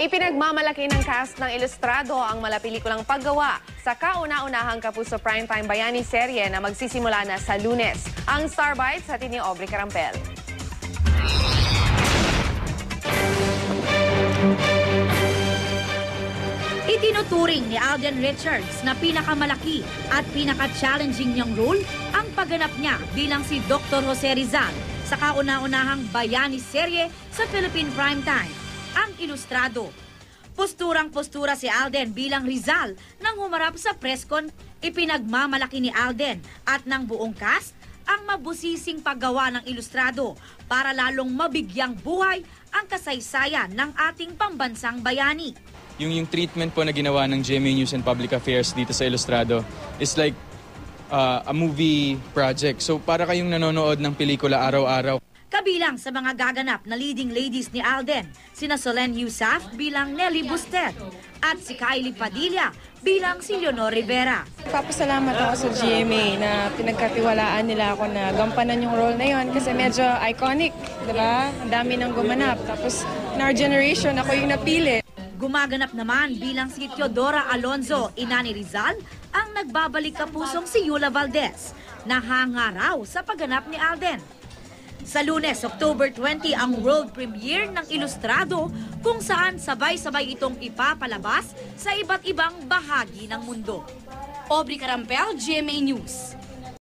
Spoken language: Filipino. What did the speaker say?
Ipinagmamalaki ng cast ng Ilustrado ang malapelikulang paggawa sa kauna-unahang Kapuso Primetime Bayani serye na magsisimula na sa Lunes. Ang Star Bites hatid ni Aubrey Carampel. Itinuturing ni Alden Richards na pinakamalaki at pinaka-challenging niyang role ang pagganap niya bilang si Dr. Jose Rizal sa kauna-unahang Bayani serye sa Philippine Primetime, ang Ilustrado. Posturang-postura si Alden bilang Rizal nang humarap sa presscon. Ipinagmamalaki ni Alden at ng buong cast ang mabusising paggawa ng Ilustrado para lalong mabigyang buhay ang kasaysayan ng ating pambansang bayani. Yung treatment po na ginawa ng GMA News and Public Affairs dito sa Ilustrado is like a movie project. So para kayong nanonood ng pelikula araw-araw. Kabilang sa mga gaganap na leading ladies ni Alden, sina Solen Yusaf bilang Nelly Bustet at si Kylie Padilla bilang si Leonor Rivera. Papasalamat ako sa GMA na pinagkatiwalaan nila ako na gampanan yung role na yon kasi medyo iconic, di ba? Ang dami nang gumanap. Tapos in our generation, ako yung napili. Gumaganap naman bilang si Teodora Alonzo, ina ni Rizal, ang nagbabalik kapusong si Yula Valdez, na hanga raw sa pagganap ni Alden. Sa Lunes, October 20, ang world premiere ng Ilustrado kung saan sabay-sabay itong ipapalabas sa iba't ibang bahagi ng mundo. Aubrey Carampel, GMA News.